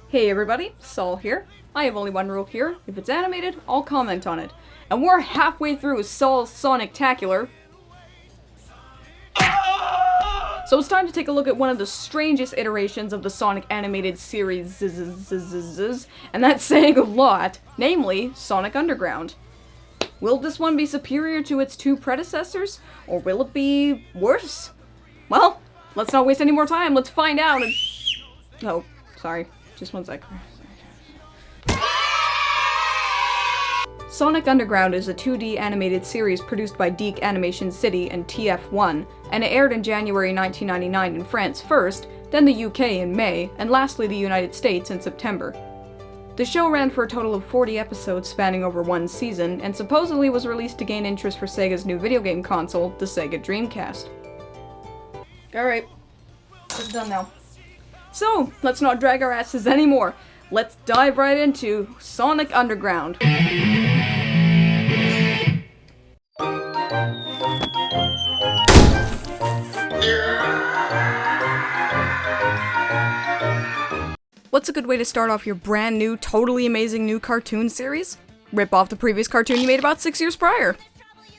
Hey everybody, Sol here. I have only one rule here. If it's animated, I'll comment on it. And we're halfway through Sol's Sonic-tacular. So it's time to take a look at one of the strangest iterations of the Sonic animated series, and that's saying a lot, namely Sonic Underground. Will this one be superior to its two predecessors, or will it be worse? Well, let's not waste any more time, let's find out and... Oh, sorry, just one sec. Sonic Underground is a 2D animated series produced by Deke Animation City and TF1, and it aired in January 1999 in France first, then the UK in May, and lastly the United States in September. The show ran for a total of 40 episodes spanning over one season, and supposedly was released to gain interest for Sega's new video game console, the Sega Dreamcast. Alright, it's done now. So, let's not drag our asses anymore. Let's dive right into Sonic Underground. What's a good way to start off your brand new, totally amazing new cartoon series? Rip off the previous cartoon you made about 6 years prior.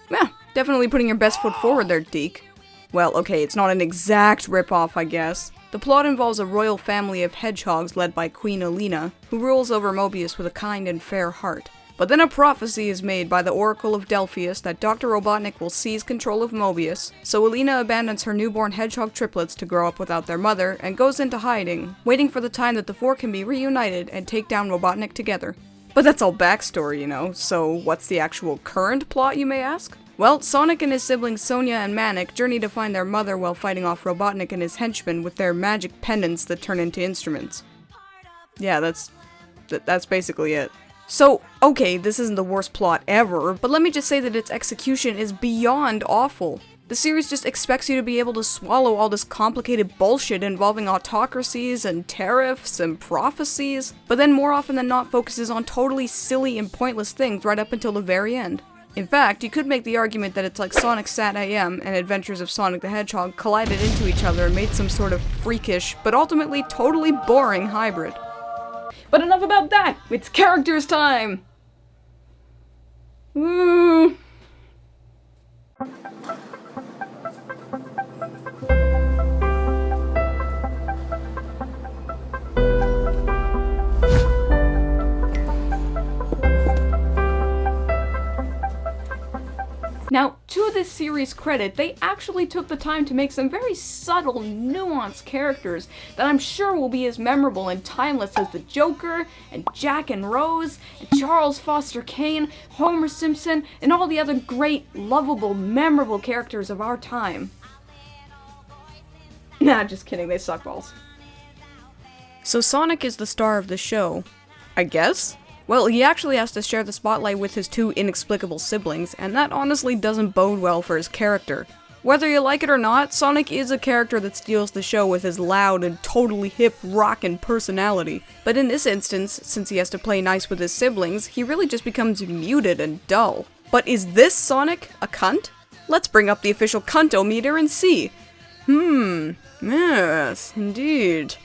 Yeah, definitely putting your best foot forward there, Deke. Well, okay, it's not an exact rip-off, I guess. The plot involves a royal family of hedgehogs led by Queen Alina, who rules over Mobius with a kind and fair heart. But then a prophecy is made by the Oracle of Delphius that Dr. Robotnik will seize control of Mobius, so Alina abandons her newborn hedgehog triplets to grow up without their mother and goes into hiding, waiting for the time that the four can be reunited and take down Robotnik together. But that's all backstory, you know, so what's the actual current plot, you may ask? Well, Sonic and his siblings Sonia and Manic journey to find their mother while fighting off Robotnik and his henchmen with their magic pendants that turn into instruments. Yeah, that's basically it. So, okay, this isn't the worst plot ever, but let me just say that its execution is beyond awful. The series just expects you to be able to swallow all this complicated bullshit involving autocracies and tariffs and prophecies, but then more often than not focuses on totally silly and pointless things right up until the very end. In fact, you could make the argument that it's like Sonic Sat AM and Adventures of Sonic the Hedgehog collided into each other and made some sort of freakish, but ultimately totally boring hybrid. But enough about that! It's characters time! Woo! Now, to this series' credit, they actually took the time to make some very subtle, nuanced characters that I'm sure will be as memorable and timeless as the Joker, and Jack and Rose, and Charles Foster Kane, Homer Simpson, and all the other great, lovable, memorable characters of our time. Nah, just kidding, they suck balls. So Sonic is the star of the show, I guess? Well, he actually has to share the spotlight with his two inexplicable siblings, and that honestly doesn't bode well for his character. Whether you like it or not, Sonic is a character that steals the show with his loud and totally hip rockin' personality. But in this instance, since he has to play nice with his siblings, he really just becomes muted and dull. But is this Sonic a cunt? Let's bring up the official cuntometer and see. Yes, indeed.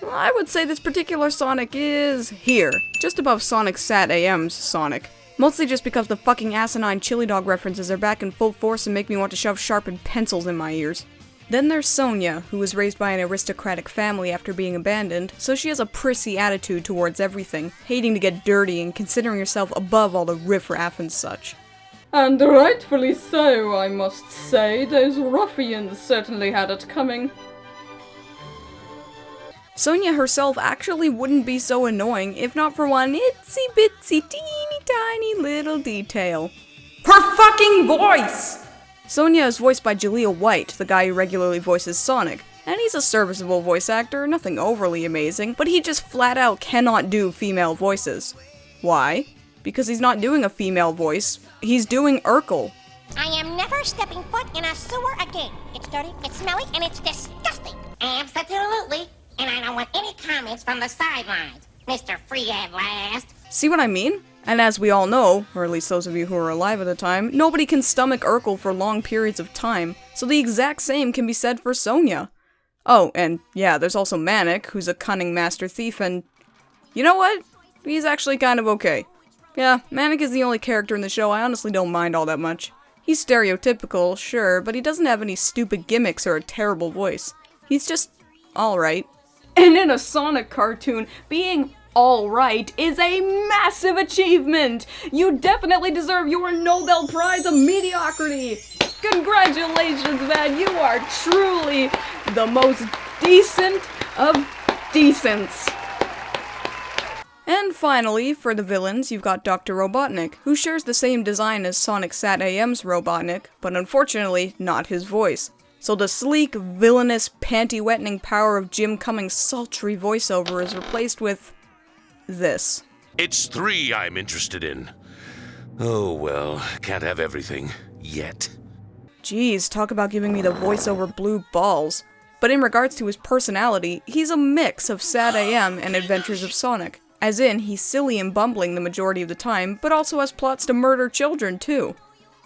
Well, I would say this particular Sonic is here, just above Sonic Sat AM's Sonic. Mostly just because the fucking asinine chili dog references are back in full force and make me want to shove sharpened pencils in my ears. Then there's Sonia, who was raised by an aristocratic family after being abandoned, so she has a prissy attitude towards everything, hating to get dirty and considering herself above all the riffraff and such. And rightfully so, I must say. Those ruffians certainly had it coming. Sonia herself actually wouldn't be so annoying if not for one itsy bitsy teeny tiny little detail. Her fucking voice! Sonia is voiced by Jaleel White, the guy who regularly voices Sonic, and he's a serviceable voice actor, nothing overly amazing, but he just flat out cannot do female voices. Why? Because he's not doing a female voice, he's doing Urkel. I am never stepping foot in a sewer again. It's dirty, it's smelly, and it's disgusting. Absolutely. And I don't want any comments from the sidelines, Mr. Free at Last. See what I mean? And as we all know, or at least those of you who were alive at the time, nobody can stomach Urkel for long periods of time, so the exact same can be said for Sonia. Oh, and yeah, there's also Manic, who's a cunning master thief, and you know what? He's actually kind of okay. Yeah, Manic is the only character in the show I honestly don't mind all that much. He's stereotypical, sure, but he doesn't have any stupid gimmicks or a terrible voice. He's just alright. And in a Sonic cartoon, being alright is a massive achievement! You definitely deserve your Nobel Prize of Mediocrity! Congratulations, man! You are truly the most decent of decents! And finally, for the villains, you've got Dr. Robotnik, who shares the same design as Sonic Sat-AM's Robotnik, but unfortunately not his voice. So the sleek, villainous, panty-wettening power of Jim Cummings' sultry voiceover is replaced with this. It's 3 I'm interested in. Oh well, can't have everything. Yet. Geez, talk about giving me the voiceover blue balls. But in regards to his personality, he's a mix of Sat-AM and Adventures of Sonic. As in, he's silly and bumbling the majority of the time, but also has plots to murder children, too.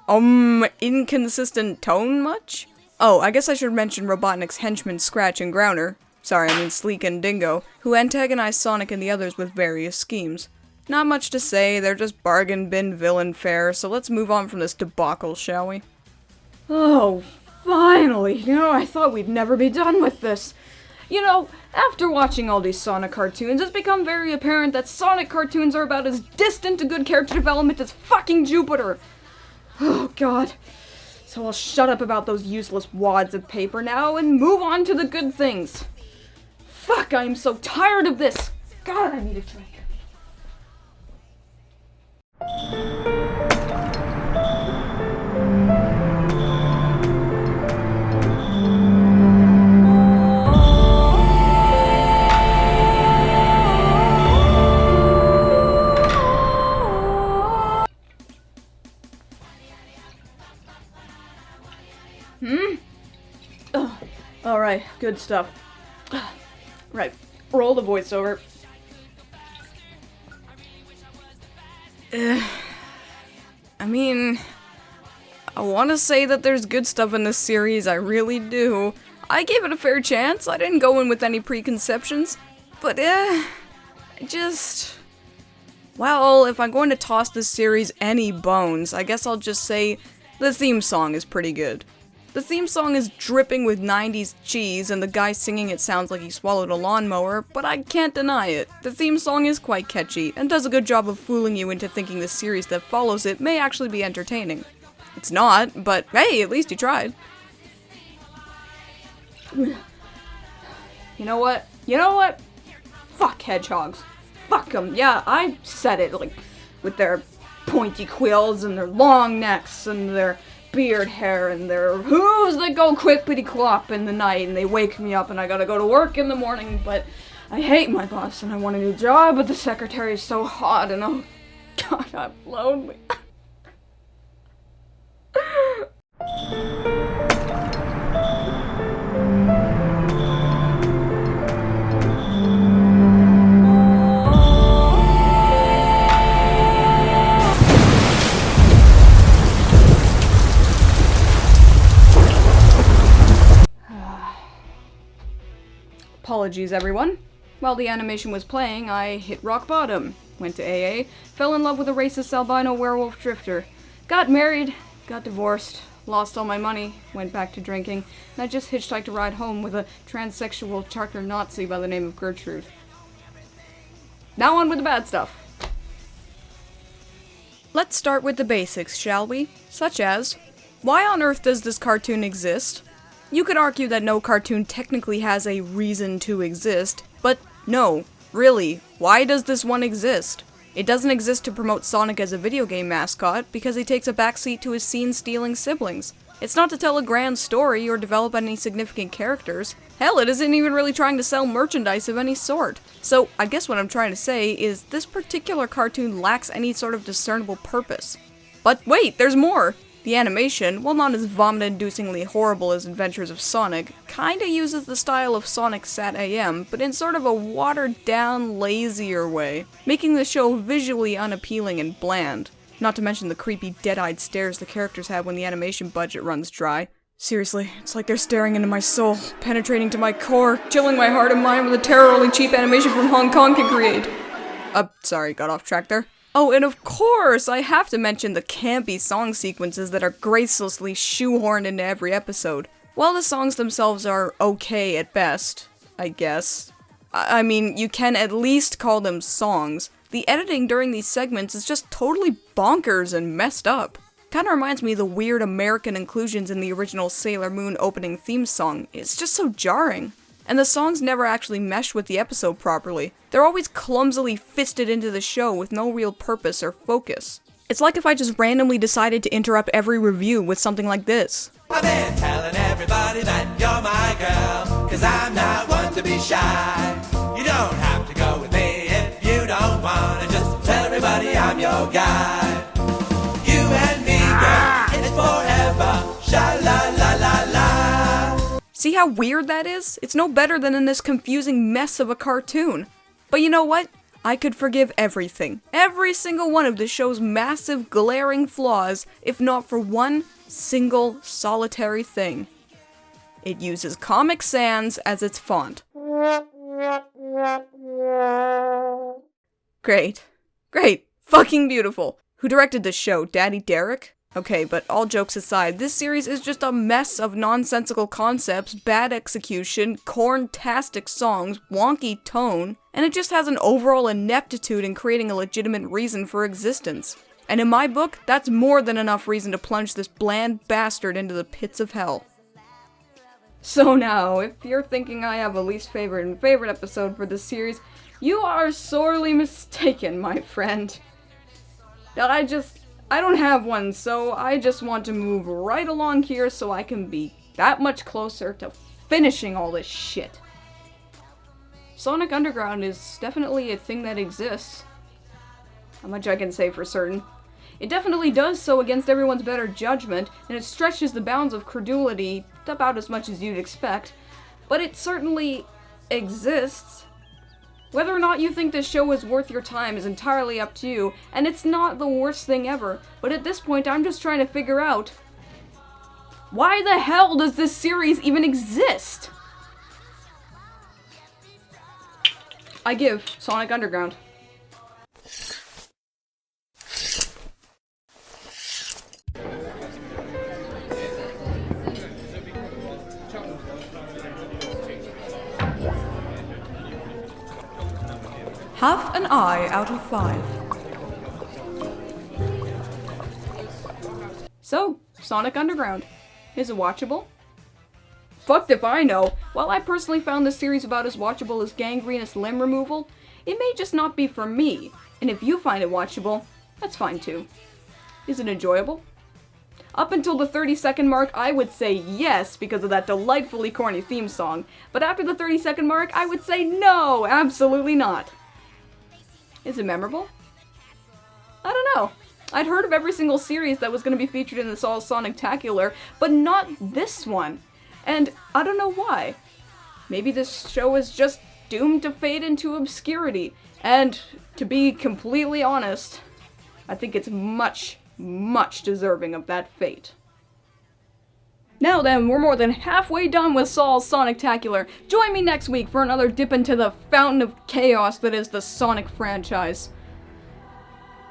Inconsistent tone much? Oh, I guess I should mention Robotnik's henchmen Scratch and Grounder, Sleek and Dingo, who antagonize Sonic and the others with various schemes. Not much to say, they're just bargain bin villain fare, so let's move on from this debacle, shall we? Oh, finally! I thought we'd never be done with this. After watching all these Sonic cartoons, it's become very apparent that Sonic cartoons are about as distant to good character development as fucking Jupiter. Oh god. So I'll shut up about those useless wads of paper now and move on to the good things. Fuck, I am so tired of this. God, I need a drink. Alright, good stuff. Right, roll the voiceover. I mean, I want to say that there's good stuff in this series, I really do. I gave it a fair chance, I didn't go in with any preconceptions, but well, if I'm going to toss this series any bones, I guess I'll just say the theme song is pretty good. The theme song is dripping with 90s cheese, and the guy singing it sounds like he swallowed a lawnmower, but I can't deny it. The theme song is quite catchy, and does a good job of fooling you into thinking the series that follows it may actually be entertaining. It's not, but hey, at least you tried. You know what? Fuck hedgehogs. Fuck them. Yeah, I said it, with their pointy quills and their long necks and their beard hair and their hooves that go quippity-clop in the night and they wake me up and I gotta go to work in the morning, but I hate my boss and I want a new job, but the secretary is so hot and oh god, I'm lonely. Apologies, everyone. While the animation was playing, I hit rock bottom, went to AA, fell in love with a racist albino werewolf drifter, got married, got divorced, lost all my money, went back to drinking, and I just hitchhiked a ride home with a transsexual charter Nazi by the name of Gertrude. Now on with the bad stuff. Let's start with the basics, shall we? Such as, why on earth does this cartoon exist? You could argue that no cartoon technically has a reason to exist, but no, really, why does this one exist? It doesn't exist to promote Sonic as a video game mascot, because he takes a backseat to his scene-stealing siblings. It's not to tell a grand story or develop any significant characters. Hell, it isn't even really trying to sell merchandise of any sort. So, I guess what I'm trying to say is this particular cartoon lacks any sort of discernible purpose. But wait, there's more! The animation, while not as vomit-inducingly horrible as Adventures of Sonic, kinda uses the style of Sonic Sat-AM, but in sort of a watered-down, lazier way, making the show visually unappealing and bland. Not to mention the creepy dead-eyed stares the characters have when the animation budget runs dry. Seriously, it's like they're staring into my soul, penetrating to my core, chilling my heart and mind with a terror only cheap animation from Hong Kong can create. Sorry, got off track there. Oh, and of course, I have to mention the campy song sequences that are gracelessly shoehorned into every episode. While the songs themselves are okay at best, I guess. I mean, you can at least call them songs. The editing during these segments is just totally bonkers and messed up. Kinda reminds me of the weird American inclusions in the original Sailor Moon opening theme song. It's just so jarring. And the songs never actually mesh with the episode properly. They're always clumsily fisted into the show with no real purpose or focus. It's like if I just randomly decided to interrupt every review with something like this. I've been telling everybody that you're my girl, 'cause I'm not one to be shy. You don't have to go with me if you don't wanna, just tell everybody I'm your guy. You and me, girl, it's forever, sha-la-la-la-la. See how weird that is? It's no better than in this confusing mess of a cartoon. But you know what? I could forgive everything. Every single one of the show's massive, glaring flaws, if not for one single, solitary thing. It uses Comic Sans as its font. Great. Great. Fucking beautiful. Who directed the show? Daddy Derek? Okay, but all jokes aside, this series is just a mess of nonsensical concepts, bad execution, corn-tastic songs, wonky tone, and it just has an overall ineptitude in creating a legitimate reason for existence. And in my book, that's more than enough reason to plunge this bland bastard into the pits of hell. So now, if you're thinking I have a least favorite and favorite episode for this series, you are sorely mistaken, my friend. I don't have one, so I just want to move right along here so I can be that much closer to finishing all this shit. Sonic Underground is definitely a thing that exists. How much I can say for certain. It definitely does so against everyone's better judgment, and it stretches the bounds of credulity about as much as you'd expect, but it certainly exists. Whether or not you think this show is worth your time is entirely up to you, and it's not the worst thing ever, but at this point I'm just trying to figure out, why the hell does this series even exist? I give Sonic Underground. Half an eye out of 5. So, Sonic Underground. Is it watchable? Fucked if I know. While I personally found this series about as watchable as gangrenous limb removal, it may just not be for me. And if you find it watchable, that's fine too. Is it enjoyable? Up until the 30-second mark, I would say yes because of that delightfully corny theme song. But after the 30-second mark, I would say no, absolutely not. Is it memorable? I don't know. I'd heard of every single series that was going to be featured in this all Sonic-tacular, but not this one. And I don't know why. Maybe this show is just doomed to fade into obscurity. And to be completely honest, I think it's much, much deserving of that fate. Now then, we're more than halfway done with Sol's Sonic-tacular. Join me next week for another dip into the fountain of chaos that is the Sonic franchise.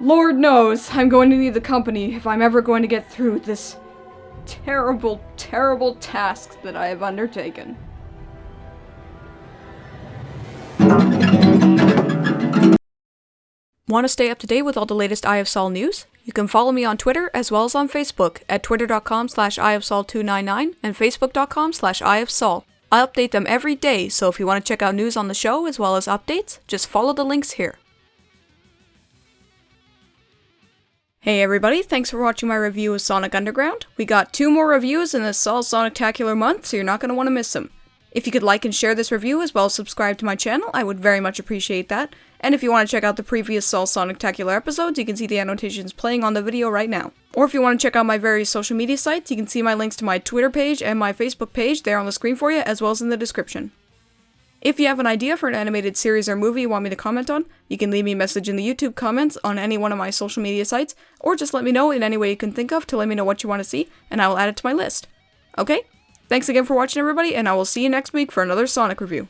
Lord knows I'm going to need the company if I'm ever going to get through this terrible, terrible task that I have undertaken. Want to stay up to date with all the latest EyeofSol news? You can follow me on Twitter as well as on Facebook at twitter.com/EyeofSol299 and facebook.com/EyeofSol. I update them every day, so if you want to check out news on the show as well as updates, just follow the links here. Hey everybody, thanks for watching my review of Sonic Underground. We got 2 more reviews in this Sol Sonic-tacular month, so you're not going to want to miss them. If you could like and share this review as well as subscribe to my channel, I would very much appreciate that. And if you want to check out the previous Sol Sonic-tacular episodes, you can see the annotations playing on the video right now. Or if you want to check out my various social media sites, you can see my links to my Twitter page and my Facebook page there on the screen for you, as well as in the description. If you have an idea for an animated series or movie you want me to comment on, you can leave me a message in the YouTube comments on any one of my social media sites, or just let me know in any way you can think of to let me know what you want to see, and I will add it to my list. Okay? Thanks again for watching, everybody, and I will see you next week for another Sonic review.